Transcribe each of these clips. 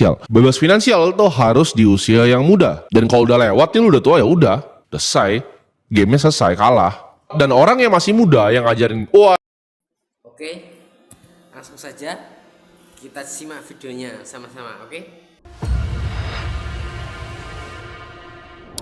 finansial. Bebas finansial tuh harus di usia yang muda. Dan kalau udah lewat nih, lu udah tua ya udah selesai. Gamenya selesai, kalah. Dan orang yang masih muda yang ngajarin, wah. Oke, langsung saja kita simak videonya sama-sama, oke?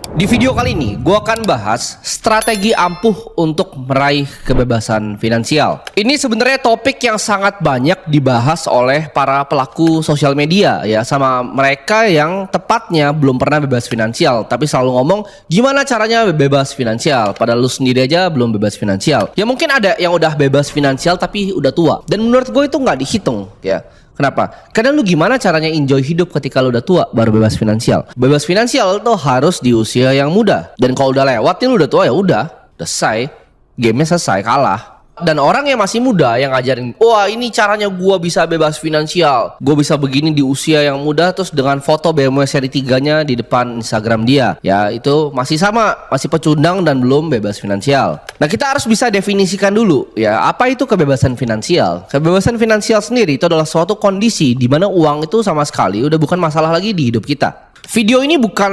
Di video kali ini, gue akan bahas strategi ampuh untuk meraih kebebasan finansial. Ini sebenarnya topik yang sangat banyak dibahas oleh para pelaku sosial media ya, sama mereka yang tepatnya belum pernah bebas finansial, tapi selalu ngomong gimana caranya bebas finansial. Padahal lu sendiri aja belum bebas finansial. Ya mungkin ada yang udah bebas finansial tapi udah tua. Dan menurut gue itu nggak dihitung ya. Kenapa? Karena lu gimana caranya enjoy hidup ketika lu udah tua baru bebas finansial. Bebas finansial tuh harus di usia yang muda. Dan kalau udah lewat nih lu udah tua ya udah selesai. Gamenya selesai, kalah. Dan orang yang masih muda yang ngajarin, wah ini caranya gua bisa bebas finansial, gua bisa begini di usia yang muda, terus dengan foto BMW seri 3-nya di depan Instagram dia. Ya itu masih sama, masih pecundang dan belum bebas finansial. Nah kita harus bisa definisikan dulu ya, apa itu kebebasan finansial. Kebebasan finansial sendiri itu adalah suatu kondisi di mana uang itu sama sekali udah bukan masalah lagi di hidup kita. Video ini bukan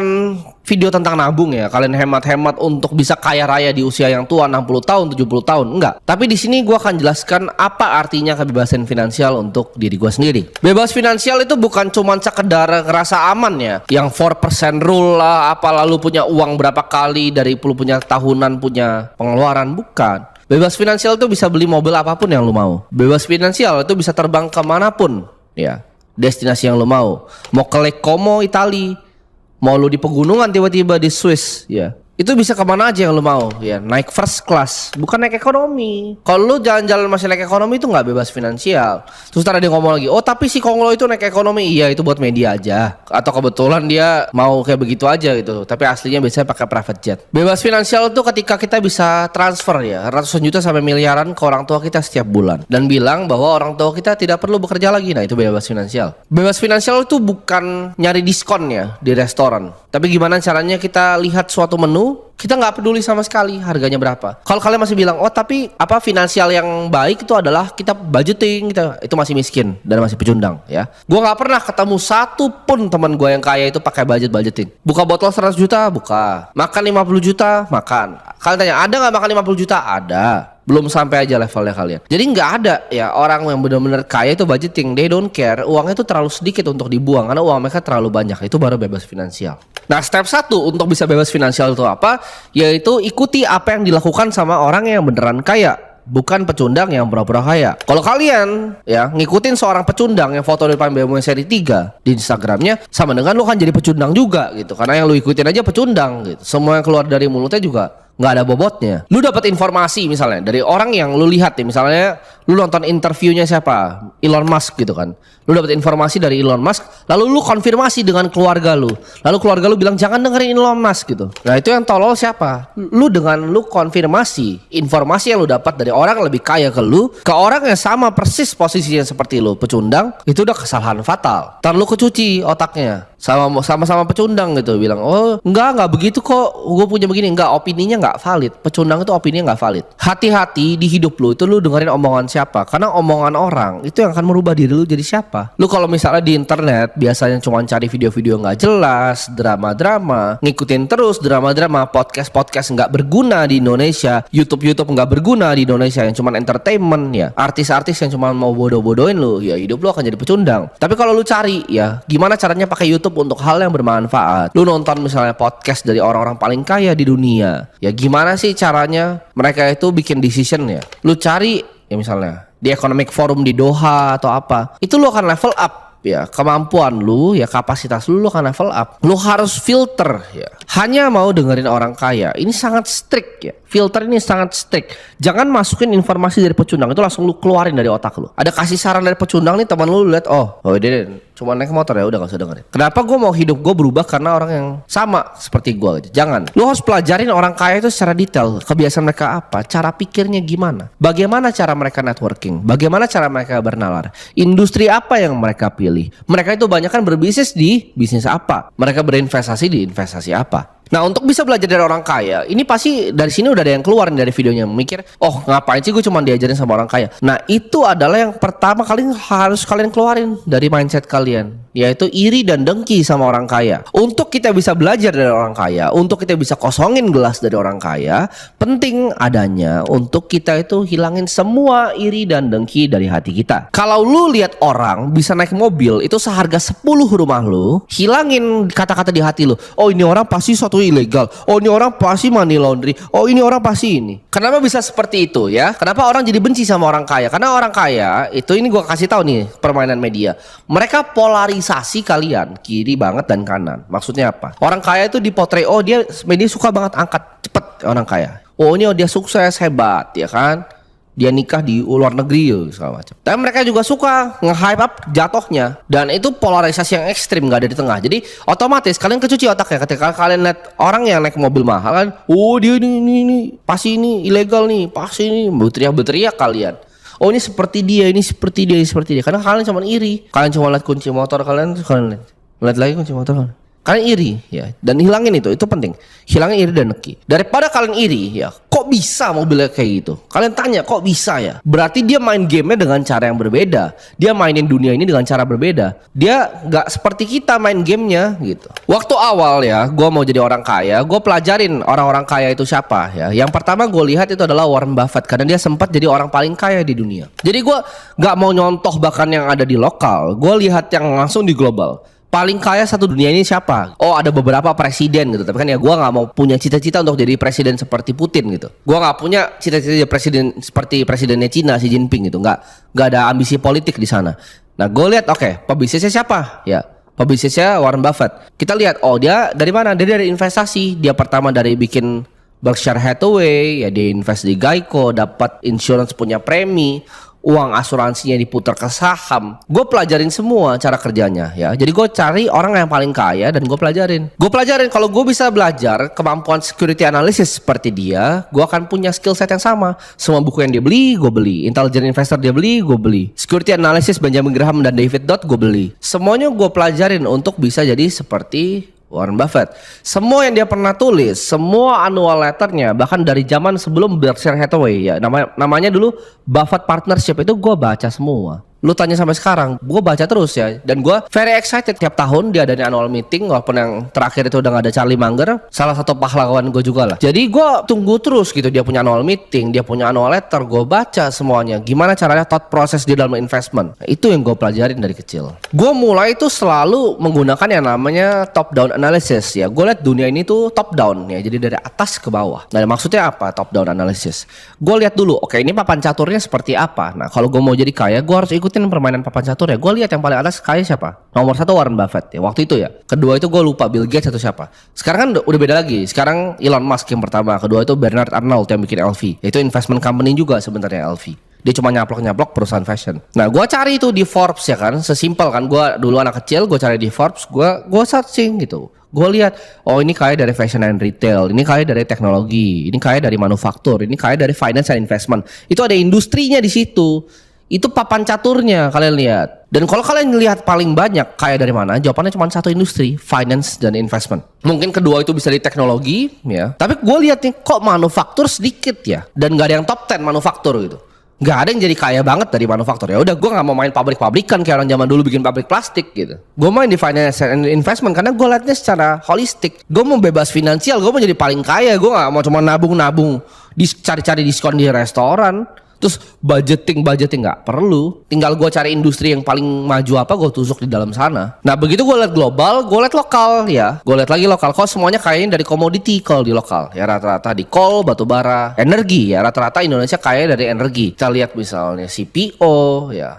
video tentang nabung ya, kalian hemat-hemat untuk bisa kaya raya di usia yang tua 60 tahun, 70 tahun, enggak. Tapi di sini gue akan jelaskan apa artinya kebebasan finansial untuk diri gue sendiri. Bebas finansial itu bukan cuma sekedar ngerasa aman ya, yang 4% rule lah, apa lalu punya uang berapa kali dari punya tahunan punya pengeluaran, bukan. Bebas finansial itu bisa beli mobil apapun yang lu mau. Bebas finansial itu bisa terbang kemanapun ya, destinasi yang lu mau ke Lake Como, Itali, mau lu di pegunungan tiba-tiba di Swiss ya, itu bisa kemana aja yang lu mau ya, naik first class, bukan naik ekonomi. Kalau lu jalan-jalan masih naik ekonomi itu nggak bebas finansial. Terus ntar ada yang ngomong lagi, oh tapi si Konglo itu naik ekonomi. Iya itu buat media aja, atau kebetulan dia mau kayak begitu aja gitu, tapi aslinya biasanya pakai private jet. Bebas finansial itu ketika kita bisa transfer ya ratusan juta sampai miliaran ke orang tua kita setiap bulan, dan bilang bahwa orang tua kita tidak perlu bekerja lagi. Nah itu bebas finansial. Bebas finansial itu bukan nyari diskon ya di restoran, tapi gimana caranya kita lihat suatu menu, kita nggak peduli sama sekali harganya berapa. Kalau kalian masih bilang, oh tapi apa finansial yang baik itu adalah kita budgeting, kita itu masih miskin dan masih pecundang ya. Gue nggak pernah ketemu satu pun teman gue yang kaya itu pakai budgeting. Buka botol 100 juta, buka. Makan 50 juta, makan. Kalian tanya, ada nggak makan 50 juta? Ada. Belum sampai aja levelnya kalian. Jadi nggak ada ya orang yang benar-benar kaya itu budgeting. They don't care. Uangnya itu terlalu sedikit untuk dibuang karena uang mereka terlalu banyak. Itu baru bebas finansial. Nah step 1 untuk bisa bebas finansial itu apa? Yaitu ikuti apa yang dilakukan sama orang yang beneran kaya, bukan pecundang yang pura-pura kaya. Kalau kalian ya ngikutin seorang pecundang yang foto di depan BMW seri 3 di Instagramnya, sama dengan lu kan jadi pecundang juga gitu. Karena yang lu ikutin aja pecundang gitu. Semua yang keluar dari mulutnya juga nggak ada bobotnya. Lu dapat informasi misalnya dari orang yang lu lihat nih, misalnya lu nonton interviewnya siapa, Elon Musk gitu kan. Lu dapat informasi dari Elon Musk, lalu lu konfirmasi dengan keluarga lu. Lalu keluarga lu bilang jangan dengerin Elon Musk gitu. Nah itu yang tolol siapa? Lu dengan lu konfirmasi informasi yang lu dapat dari orang yang lebih kaya ke lu, ke orang yang sama persis posisinya seperti lu, pecundang, itu udah kesalahan fatal. Ntar lu kecuci otaknya sama-sama pecundang gitu, bilang oh enggak begitu kok, gue punya begini. Enggak, opininya nggak valid. Pecundang itu opininya nggak valid. Hati-hati di hidup lu itu lu dengerin omongan siapa, karena omongan orang itu yang akan merubah diri lu jadi siapa. Lu kalau misalnya di internet biasanya cuma cari video-video nggak jelas, drama-drama, ngikutin terus drama-drama, podcast nggak berguna di Indonesia, YouTube nggak berguna di Indonesia yang cuma entertainment ya, artis-artis yang cuma mau bodoh-bodohin lu, ya hidup lu akan jadi pecundang. Tapi kalau lu cari ya gimana caranya pakai YouTube untuk hal yang bermanfaat, lu nonton misalnya podcast dari orang-orang paling kaya di dunia, ya gimana sih caranya mereka itu bikin decision ya, lu cari ya misalnya di Economic Forum di Doha atau apa, itu lu akan level up ya, kemampuan lu ya, kapasitas lu akan level up. Lu harus filter ya, hanya mau dengerin orang kaya. Ini sangat strict ya, filter ini sangat strict. Jangan masukin informasi dari pecundang itu langsung lu keluarin dari otak lu. Ada kasih saran dari pecundang nih, teman lu lihat, oh dia cuma naik motor ya udah gak usah dengerin. Kenapa gue mau hidup gue berubah karena orang yang sama seperti gue gitu. Jangan. Lu harus pelajarin orang kaya itu secara detail, kebiasaan mereka apa, cara pikirnya gimana, bagaimana cara mereka networking, bagaimana cara mereka bernalar, industri apa yang mereka pilih. Mereka itu banyak kan berbisnis di bisnis apa, mereka berinvestasi di investasi apa. Nah untuk bisa belajar dari orang kaya, ini pasti dari sini udah ada yang keluar dari videonya, mikir, oh ngapain sih gue cuma diajarin sama orang kaya. Nah itu adalah yang pertama kali harus kalian keluarin dari mindset kalian. yaitu iri dan dengki sama orang kaya. Untuk kita bisa belajar dari orang kaya, untuk kita bisa kosongin gelas dari orang kaya, penting adanya untuk kita itu hilangin semua iri dan dengki dari hati kita. Kalau lu lihat orang bisa naik mobil itu seharga 10 rumah lu, hilangin kata-kata di hati lu. Oh, ini orang pasti suatu ilegal. Oh, ini orang pasti money laundry. Oh, ini orang pasti ini. Kenapa bisa seperti itu ya? Kenapa orang jadi benci sama orang kaya? Karena orang kaya itu, ini gua kasih tahu nih permainan media. Mereka polarisasi kalian kiri banget dan kanan. Maksudnya apa? Orang kaya itu dipotret, oh dia media suka banget angkat cepet orang kaya. Oh ini dia sukses hebat ya kan? Dia nikah di luar negeri segala macam. Tapi mereka juga suka nge-hype up jatuhnya, dan itu polarisasi yang ekstrim, nggak ada di tengah. Jadi otomatis kalian kecuci otaknya ketika kalian lihat orang yang naik mobil mahal kan, oh dia ini pasti ini ilegal nih, pasti ini berteriak kalian. Oh ini seperti dia, ini seperti dia, ini seperti dia. Karena kalian cuma iri, kalian cuma lihat kunci motor kalian lihat lagi kunci motor kalian iri ya, dan hilangin itu penting. Hilangin iri dan dengki. Daripada kalian iri ya, kok bisa mobilnya kayak gitu? Kalian tanya kok bisa ya? Berarti dia main gamenya dengan cara yang berbeda. Dia mainin dunia ini dengan cara berbeda. Dia nggak seperti kita main gamenya gitu. Waktu awal ya, gue mau jadi orang kaya, gue pelajarin orang-orang kaya itu siapa ya. Yang pertama gue lihat itu adalah Warren Buffett, karena dia sempat jadi orang paling kaya di dunia. Jadi gue nggak mau nyontoh bahkan yang ada di lokal, gue lihat yang langsung di global. Paling kaya satu dunia ini siapa? Oh ada beberapa presiden gitu. Tapi kan ya gue gak mau punya cita-cita untuk jadi presiden seperti Putin gitu. Gue gak punya cita-cita jadi presiden seperti presidennya Cina, Xi Jinping gitu. Gak ada ambisi politik di sana. Nah gue lihat oke, pebisnisnya siapa? Ya pebisnisnya Warren Buffett. Kita lihat oh dia dari mana? Dia dari investasi. Dia pertama dari bikin Berkshire Hathaway, ya dia invest di Geico, dapat insurance punya premi, uang asuransinya diputar ke saham. Gue pelajarin semua cara kerjanya ya. Jadi gue cari orang yang paling kaya dan gue pelajarin. Kalau gue bisa belajar kemampuan security analysis seperti dia, gue akan punya skill set yang sama. Semua buku yang dia beli, gue beli. Intelligent Investor dia beli, gue beli. Security analysis Benjamin Graham dan David Dodd, gue beli. Semuanya gue pelajarin untuk bisa jadi seperti Warren Buffett. Semua yang dia pernah tulis, semua annual letternya, bahkan dari zaman sebelum Berkshire Hathaway ya, namanya dulu Buffett Partnership, itu gue baca semua. Lu tanya sampai sekarang, gue baca terus ya. Dan gue very excited tiap tahun dia ada annual meeting. Walaupun yang terakhir itu udah gak ada Charlie Munger, salah satu pahlawan gue juga lah. Jadi gue tunggu terus gitu, dia punya annual meeting, dia punya annual letter. Gue baca semuanya, gimana caranya thought process dia dalam investment. Nah, itu yang gue pelajarin dari kecil. Gue mulai tuh selalu menggunakan yang namanya top down analysis ya. Gue lihat dunia ini tuh top down ya, jadi dari atas ke bawah. Nah maksudnya apa top down analysis? Gue lihat dulu, oke ini papan caturnya seperti apa. Nah kalau gue mau jadi kaya, gue harus ikutin permainan papan catur ya. Gue lihat yang paling atas kaya siapa. Nomor 1 Warren Buffett ya waktu itu ya. Kedua itu gue lupa Bill Gates atau siapa. Sekarang kan udah beda lagi. Sekarang Elon Musk yang pertama. Kedua itu Bernard Arnault yang bikin LV. Itu investment company juga sebenarnya LV. Dia cuma nyaplok-nyaplok perusahaan fashion. Nah gue cari itu di Forbes ya kan. Sesimpel kan, gue dulu anak kecil, gue cari di Forbes, gue searching gitu. Gue lihat, oh ini kaya dari fashion and retail, ini kaya dari teknologi, ini kaya dari manufaktur, ini kaya dari finance and investment. Itu ada industrinya di situ. Itu papan caturnya kalian lihat. Dan kalau kalian lihat paling banyak kaya dari mana, jawabannya cuma satu industri, finance dan investment. Mungkin kedua itu bisa di teknologi ya. Tapi gue lihat nih kok manufaktur sedikit ya. Dan gak ada yang top 10 manufaktur gitu. Gak ada yang jadi kaya banget dari manufaktur. Ya udah gue gak mau main pabrik-pabrikan kayak orang zaman dulu bikin pabrik plastik gitu. Gue main di finance and investment karena gue liatnya secara holistik. Gue mau bebas finansial, gue mau jadi paling kaya. Gue gak mau cuma nabung-nabung, cari-cari diskon di restoran. Terus budgeting nggak perlu. Tinggal gue cari industri yang paling maju apa, gue tusuk di dalam sana. Nah begitu gue lihat global, gue lihat lokal ya. Gue lihat lagi lokal. Kok semuanya kayaknya dari komoditi kalau di lokal ya, rata-rata di coal, batu bara, energi ya. Rata-rata Indonesia kaya dari energi. Kita lihat misalnya CPO ya,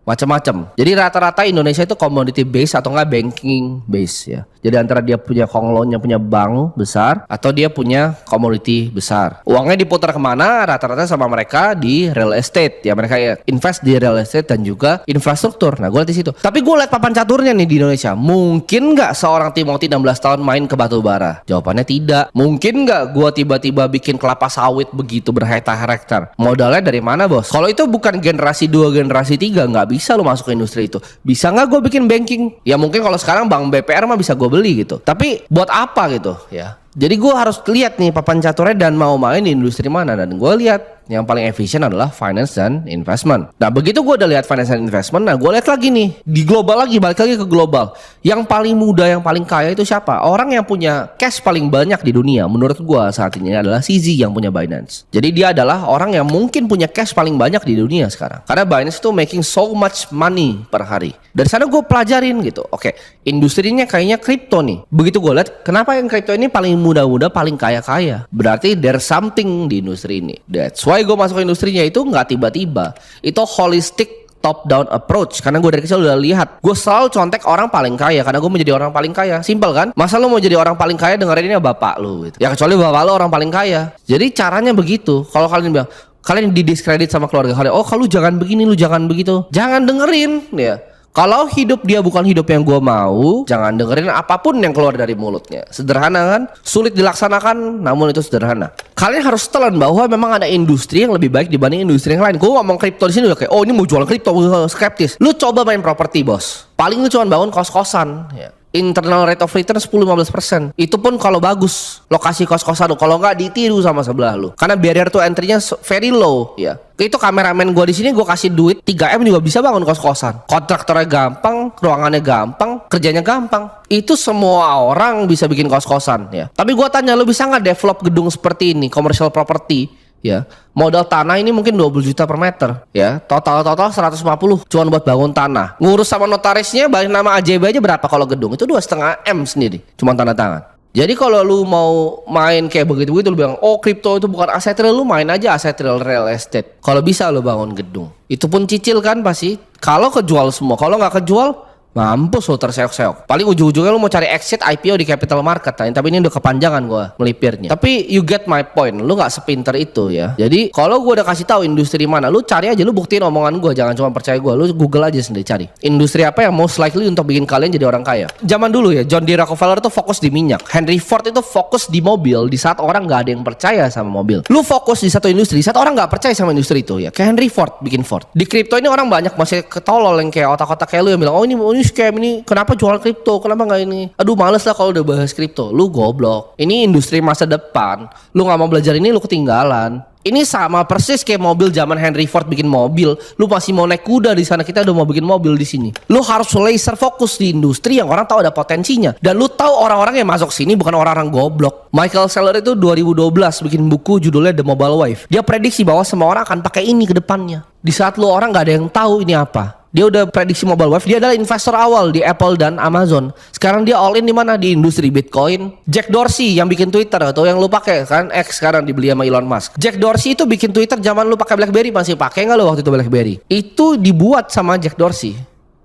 macam-macam. Jadi rata-rata Indonesia itu commodity base atau enggak banking base ya. Jadi antara dia punya konglonya, punya bank besar, atau dia punya komoditi besar. Uangnya diputar kemana? Rata-rata sama mereka di real estate ya. Mereka ya invest di real estate dan juga infrastruktur. Nah gue lihat di situ. Tapi gue lihat papan caturnya nih di Indonesia. Mungkin nggak seorang Timothy 16 tahun main ke batu bara? Jawabannya tidak. Mungkin nggak gue tiba-tiba bikin kelapa sawit begitu berhektar-hektar? Modalnya dari mana bos? Kalau itu bukan generasi 2, generasi 3, nggak bisa lo masuk ke industri itu. Bisa nggak gue bikin banking? Ya mungkin kalau sekarang bank BPR mah bisa gue beli gitu. Tapi buat apa gitu ya? Jadi gue harus lihat nih papan caturnya dan mau main di industri mana. Dan gue lihat Yang paling efisien adalah finance dan investment. Nah begitu gue udah lihat finance dan investment, nah gue lihat lagi nih di global lagi, balik lagi ke global. Yang paling muda, yang paling kaya itu siapa? Orang yang punya cash paling banyak di dunia menurut gue saat ini adalah CZ yang punya Binance. Jadi dia adalah orang yang mungkin punya cash paling banyak di dunia sekarang. Karena Binance itu making so much money per hari. Dari sana gue pelajarin gitu. Oke, industrinya kayaknya kripto nih. Begitu gue lihat, kenapa yang kripto ini paling muda-muda, paling kaya-kaya? Berarti there's something di industri ini. That's why gue masuk ke industrinya itu nggak tiba-tiba. Itu holistic top down approach. Karena gue dari kecil udah lihat, gue selalu contek orang paling kaya karena gue mau jadi orang paling kaya. Simpel kan? Masa lu mau jadi orang paling kaya dengerinnya bapak lu gitu. Ya kecuali bapak lu orang paling kaya. Jadi caranya begitu. Kalau kalian bilang kalian didiskredit sama keluarga kalian, oh kalau jangan begini, lu jangan begitu, jangan dengerin ya. Kalau hidup dia bukan hidup yang gue mau, jangan dengerin apapun yang keluar dari mulutnya. Sederhana kan? Sulit dilaksanakan, namun itu sederhana. Kalian harus telan bahwa memang ada industri yang lebih baik dibanding industri yang lain. Gue ngomong kripto di sini udah kayak, oh ini mau jualan kripto, skeptis. Lu coba main properti bos. Paling lu cuma bangun kos-kosan. Ya. Internal rate of return 10-15%. Itu pun kalau bagus lokasi kos-kosan lu. Kalau nggak ditiru sama sebelah lu. Karena barrier to entry-nya very low ya. Itu kameramen gua di sini gua kasih duit 3M juga bisa bangun kos-kosan. Kontraktornya gampang, ruangannya gampang, kerjanya gampang. Itu semua orang bisa bikin kos-kosan ya. Tapi gua tanya, lu bisa nggak develop gedung seperti ini, commercial property? Ya, modal tanah ini mungkin 20 juta per meter ya, total 150 cuma buat bangun tanah, ngurus sama notarisnya balik nama AJB aja berapa kalau gedung itu 2,5 M sendiri cuma tanda tangan. Jadi kalau lu mau main kayak begitu-begitu, lu bilang oh kripto itu bukan aset real, lu main aja aset real estate. Kalau bisa lu bangun gedung, itu pun cicil kan pasti. Kalau kejual semua, kalau nggak kejual mampus lo terseok-seok. Paling ujung-ujungnya lu mau cari exit IPO di capital market. Nah, tapi ini udah kepanjangan gua melipirnya. Tapi you get my point. Lu gak sepinter itu ya. Jadi kalau gua udah kasih tahu industri mana, lu cari aja, lu buktiin omongan gua. Jangan cuma percaya gua. Lu Google aja sendiri cari. Industri apa yang most likely untuk bikin kalian jadi orang kaya. Zaman dulu ya, John D. Rockefeller tuh fokus di minyak. Henry Ford itu fokus di mobil di saat orang gak ada yang percaya sama mobil. Lu fokus di satu industri saat orang gak percaya sama industri itu ya. Kayak Henry Ford bikin Ford. Di kripto ini orang banyak masih ketolol yang kayak otak-otak kayak lu yang bilang, oh ini scam ini, kenapa jual kripto, kenapa nggak ini, aduh males lah kalau udah bahas kripto. Lu goblok, ini industri masa depan, lu nggak mau belajar ini lu ketinggalan. Ini sama persis kayak mobil zaman Henry Ford bikin mobil. Lu masih mau naik kuda di sana, kita udah mau bikin mobil di sini. Lu harus laser fokus di industri yang orang tahu ada potensinya. Dan lu tahu orang-orang yang masuk sini bukan orang-orang goblok. Michael Saylor itu 2012 bikin buku judulnya The Mobile Wave. Dia prediksi bahwa semua orang akan pakai ini ke depannya. Di saat lu orang nggak ada yang tahu ini apa. Dia udah prediksi mobile wave. Dia adalah investor awal di Apple dan Amazon. Sekarang dia all in di mana? Di industri Bitcoin. Jack Dorsey yang bikin Twitter atau yang lu pakai kan X sekarang dibeli sama Elon Musk. Jack Dorsey itu bikin Twitter zaman lu pakai BlackBerry, masih pakai nggak lu waktu itu BlackBerry? Itu dibuat sama Jack Dorsey.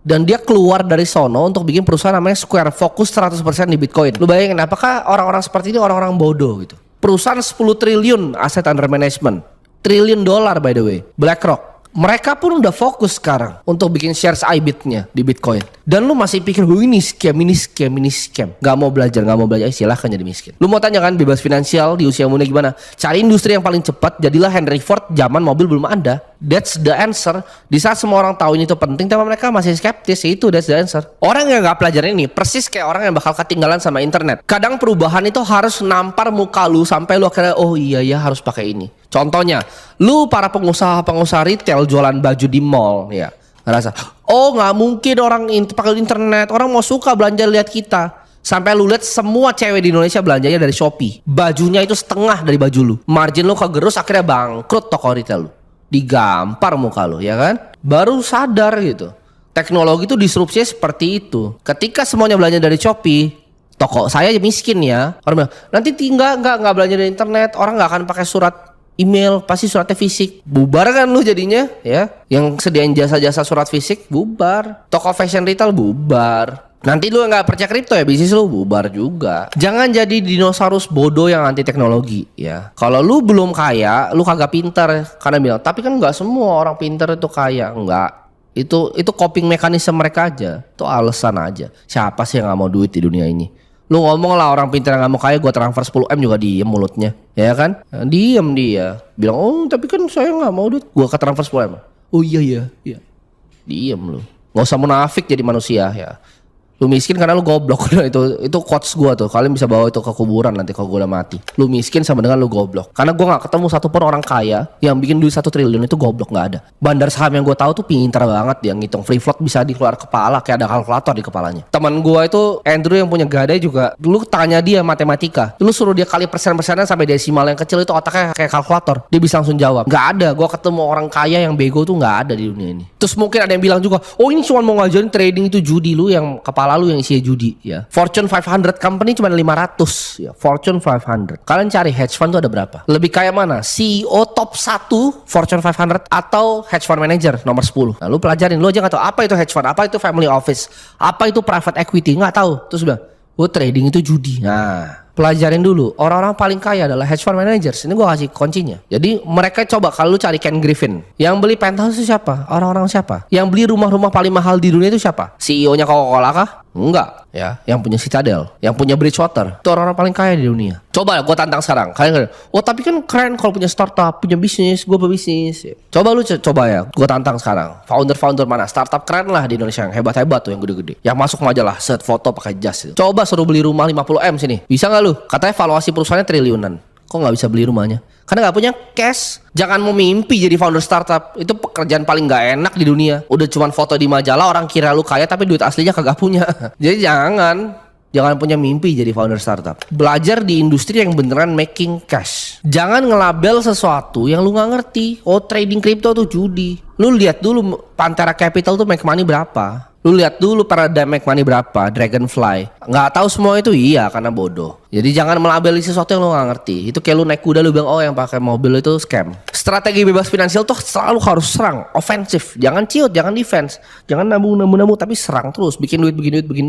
Dan dia keluar dari sono untuk bikin perusahaan namanya Square, fokus 100% di Bitcoin. Lu bayangin apakah orang-orang seperti ini orang-orang bodoh gitu? Perusahaan 10 triliun aset under management. Triliun dolar by the way. BlackRock. Mereka pun udah fokus sekarang untuk bikin shares IBIT-nya di Bitcoin. Dan lu masih pikir, ini scam. Gak mau belajar, silahkan jadi miskin. Lu mau tanya kan bebas finansial di usia muda gimana? Cari industri yang paling cepat, jadilah Henry Ford zaman mobil belum ada. That's the answer. Di saat semua orang tahu ini tuh penting, tapi mereka masih skeptis, itu that's the answer. Orang yang gak pelajarin ini, persis kayak orang yang bakal ketinggalan sama internet. Kadang perubahan itu harus nampar muka lu sampai lu akhirnya, oh iya ya harus pakai ini. Contohnya, lu para pengusaha retail jualan baju di mall ya, ngerasa, oh nggak mungkin orang pakai internet, orang mau suka belanja lihat kita. Sampai lu lihat semua cewek di Indonesia belanjanya dari Shopee, bajunya itu setengah dari baju lu, margin lu kegerus, akhirnya bangkrut toko retail lu, digampar muka lu ya kan, baru sadar gitu. Teknologi itu disrupsinya seperti itu. Ketika semuanya belanja dari Shopee, toko saya aja miskin ya, orang bilang nanti nggak belanja dari internet, orang nggak akan pakai surat email, pasti suratnya fisik. Bubar kan lu jadinya ya. Yang sediain jasa-jasa surat fisik bubar. Toko fashion retail bubar. Nanti lu nggak percaya kripto ya, bisnis lu bubar juga. Jangan jadi dinosaurus bodoh yang anti teknologi ya. Kalau lu belum kaya, lu kagak pintar karena bilang, tapi kan nggak semua orang pintar itu kaya. Enggak. Itu coping mekanisme mereka aja. Itu alasan aja. Siapa sih yang nggak mau duit di dunia ini? Lu ngomong lah orang pintar yang gak mau kaya, gue transfer 10M juga diem mulutnya, ya kan? Diem dia, bilang oh tapi kan saya gak mau duit, gue ke transfer 10M. Oh iya. Diem lu, gak usah munafik jadi manusia ya. Lu miskin karena lu goblok. Itu quotes gua tuh. Kalian bisa bawa itu ke kuburan nanti kalau gua udah mati. Lu miskin sama dengan lu goblok. Karena gua nggak ketemu satupun orang kaya yang bikin duit 1 triliun itu goblok, nggak ada. Bandar saham yang gua tahu tuh pinter banget, dia ngitung free float bisa dikeluar kepala kayak ada kalkulator di kepalanya. Teman gua itu Andrew yang punya Gadai juga. Dulu tanya dia matematika. Lu suruh dia kali persen-persenan sampai desimal yang kecil itu otaknya kayak kalkulator. Dia bisa langsung jawab. Nggak ada. Gua ketemu orang kaya yang bego tuh nggak ada di dunia ini. Terus mungkin ada yang bilang juga, oh ini cuma mau ngajarin trading itu judi, lu yang kepala lu yang isinya judi ya. Fortune 500 company cuma 500 ya. Fortune 500. Kalian cari hedge fund tuh ada berapa? Lebih kaya mana? CEO top 1 Fortune 500 atau hedge fund manager nomor 10? Nah, lu pelajarin, lu aja nggak tahu apa itu hedge fund, apa itu family office, apa itu private equity, nggak tahu. Terus bilang, oh trading itu judi. Nah, pelajarin dulu. Orang-orang paling kaya adalah hedge fund managers. Ini gue kasih kuncinya. Jadi mereka coba, kalau lu cari Ken Griffin, yang beli penthouse itu siapa? Orang-orang siapa? Yang beli rumah-rumah paling mahal di dunia itu siapa? CEO-nya Coca-Cola kah? Enggak ya. Yang punya Citadel, yang punya Bridgewater, itu orang-orang paling kaya di dunia. Coba gue tantang sekarang. Kalian oh tapi kan keren kalau punya startup, punya bisnis, gue berbisnis. Coba lu coba ya, gue tantang sekarang. Founder mana? Startup keren lah di Indonesia yang hebat-hebat tuh, yang gede-gede. Yang masuk majalah, set foto pakai jas itu. Coba suruh beli rumah 50M sini. Bisa nggak lu? Katanya valuasi perusahaannya triliunan. Kok nggak bisa beli rumahnya? Karena nggak punya cash. Jangan mau mimpi jadi founder startup. Itu pekerjaan paling nggak enak di dunia. Udah cuman foto di majalah, orang kira lu kaya tapi duit aslinya kagak punya. Jadi jangan punya mimpi jadi founder startup. Belajar di industri yang beneran making cash. Jangan ngelabel sesuatu yang lu nggak ngerti. Oh trading crypto tuh judi. Lu lihat dulu Pantera Capital tuh make money berapa. Lu lihat dulu Paradigm make money berapa, Dragonfly. Nggak tahu semua itu iya karena bodoh. Jadi jangan melabeli sesuatu yang lu nggak ngerti. Itu kayak lu naik kuda lu bilang oh yang pakai mobil itu scam. Strategi bebas finansial tuh selalu harus serang, ofensif. Jangan ciut, jangan defense. Jangan nabung tapi serang terus, bikin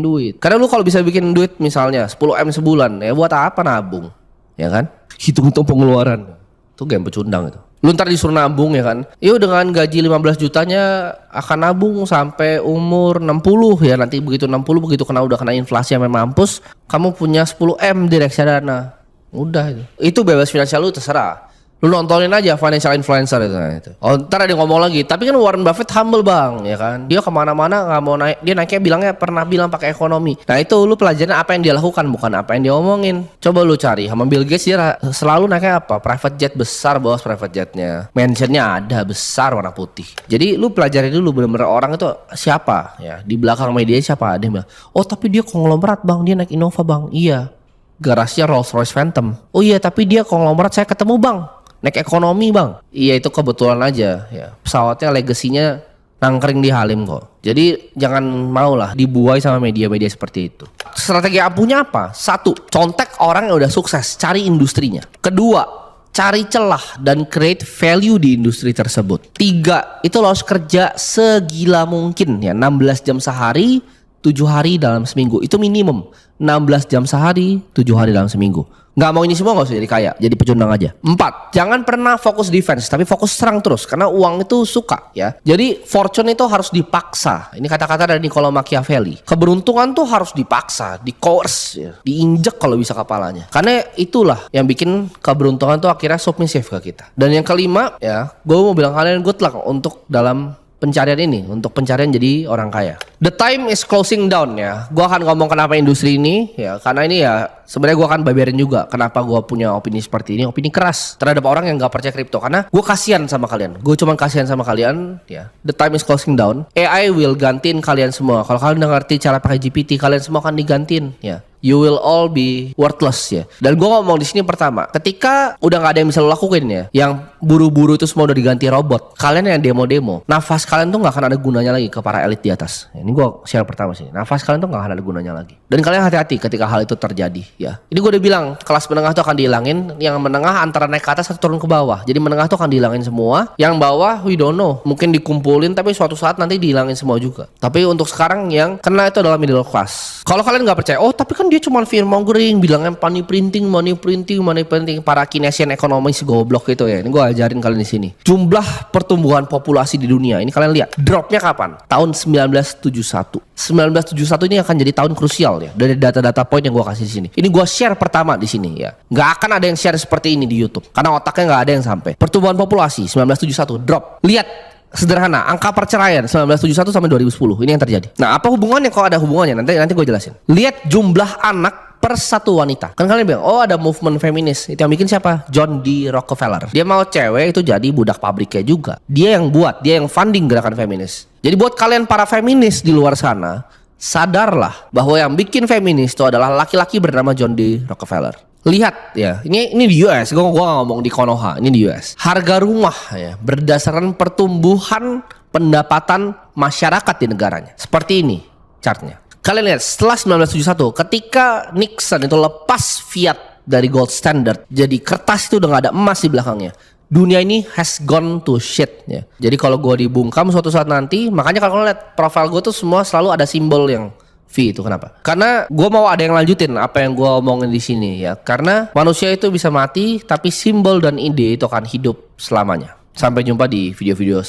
duit. Karena lu kalau bisa bikin duit misalnya 10M sebulan, ya buat apa nabung? Ya kan? Hitung-hitung pengeluaran. Itu game pecundang itu. Lu ntar disuruh nabung ya kan. Yuk dengan gaji 15 jutanya akan nabung sampai umur 60 ya. Nanti begitu 60 udah kena inflasi sampai mampus, kamu punya 10M di reksadana. Udah itu. Itu bebas finansial lu terserah. Lu nontonin aja financial influencer itu. Oh ntar ada yang ngomong lagi. Tapi kan Warren Buffett humble bang, ya kan. Dia kemana-mana nggak mau naik. Dia naiknya pernah bilang pakai ekonomi. Nah itu lu pelajarin apa yang dia lakukan, bukan apa yang dia omongin. Coba lu cari. Sama Bill Gates dia selalu naiknya apa? Private jet besar, bos, private jetnya. Mansionnya ada besar warna putih. Jadi lu pelajarin dulu bener-bener orang itu siapa ya. Di belakang media siapa. Dia bilang, oh tapi dia konglomerat bang, dia naik Innova bang. Iya. Garasinya Rolls Royce Phantom. Oh iya tapi dia konglomerat, saya ketemu bang. Naik ekonomi bang. Iya itu kebetulan aja ya. Pesawatnya legasinya nangkring di Halim kok. Jadi jangan maulah dibuai sama media-media seperti itu. Strategi ampuhnya apa? 1. Contek orang yang udah sukses, cari industrinya. 2. Cari celah dan create value di industri tersebut. 3. Itu lo harus kerja segila mungkin ya. 16 jam sehari, 7 hari dalam seminggu. Itu minimum. 16 jam sehari, 7 hari dalam seminggu. Nggak mau ini semua nggak usah jadi kaya, jadi pecundang aja. 4. Jangan pernah fokus defense, tapi fokus serang terus. Karena uang itu suka ya. Jadi fortune itu harus dipaksa. Ini kata-kata dari Niccolo Machiavelli. Keberuntungan tuh harus dipaksa, di coerce ya. Diinjek kalau bisa kepalanya. Karena itulah yang bikin keberuntungan tuh akhirnya submissive ke kita. Dan yang kelima ya, gue mau bilang kalian good luck untuk dalam pencarian ini, untuk pencarian jadi orang kaya. The time is closing down ya. Gue akan ngomong kenapa industri ini ya, karena ini ya sebenarnya gue akan babarin juga kenapa gue punya opini seperti ini, opini keras terhadap orang yang gak percaya kripto. Karena gue kasihan sama kalian, gue cuman kasihan sama kalian ya. The time is closing down. AI will gantiin kalian semua. Kalau kalian udah ngerti cara pakai GPT, kalian semua akan digantiin ya. You will all be worthless ya. Dan gue ngomong di sini pertama, ketika udah nggak ada yang bisa lo lakuin ya, yang buru-buru itu semua udah diganti robot, kalian yang demo-demo, nafas kalian tuh nggak akan ada gunanya lagi ke para elit di atas. Ini gue share pertama sih, nafas kalian tuh nggak akan ada gunanya lagi. Dan kalian hati-hati ketika hal itu terjadi ya. Ini gue udah bilang kelas menengah tuh akan dihilangin, yang menengah antara naik ke atas atau turun ke bawah. Jadi menengah tuh akan dihilangin semua, yang bawah we don't know, mungkin dikumpulin tapi suatu saat nanti dihilangin semua juga. Tapi untuk sekarang yang kena itu adalah middle class. Kalau kalian nggak percaya, oh tapi kan dia cuma fear mongering, bilangnya money printing, para Keynesian ekonomis goblok gitu ya. Ini gue ajarin kalian di sini. Jumlah pertumbuhan populasi di dunia ini kalian lihat dropnya kapan? Tahun 1971. 1971 ini akan jadi tahun krusial ya dari data-data point yang gue kasih di sini. Ini gue share pertama di sini ya. Nggak akan ada yang share seperti ini di YouTube karena otaknya nggak ada yang sampai. Pertumbuhan populasi 1971 drop. Lihat sederhana, angka perceraian 1971 sampai 2010 ini yang terjadi. Nah, apa hubungannya? Kalau ada hubungannya nanti gue jelasin. Lihat jumlah anak per satu wanita. Kan kalian bilang, oh ada movement feminis. Itu yang bikin siapa? John D. Rockefeller. Dia mau cewek itu jadi budak pabriknya juga. Dia yang buat, dia yang funding gerakan feminis. Jadi buat kalian para feminis di luar sana, sadarlah bahwa yang bikin feminis itu adalah laki-laki bernama John D. Rockefeller. Lihat ya, ini di US, gua gak ngomong di Konoha, ini di US. Harga rumah ya berdasarkan pertumbuhan pendapatan masyarakat di negaranya. Seperti ini chartnya. Kalian lihat setelah 1971 ketika Nixon itu lepas fiat dari gold standard, jadi kertas itu udah gak ada emas di belakangnya. Dunia ini has gone to shit ya. Jadi kalau gue dibungkam suatu saat nanti, makanya kalau lihat profil gue tuh semua selalu ada simbol yang V itu. Kenapa? Karena gue mau ada yang lanjutin apa yang gue omongin di sini ya. Karena manusia itu bisa mati, tapi simbol dan ide itu akan hidup selamanya. Sampai jumpa di video-video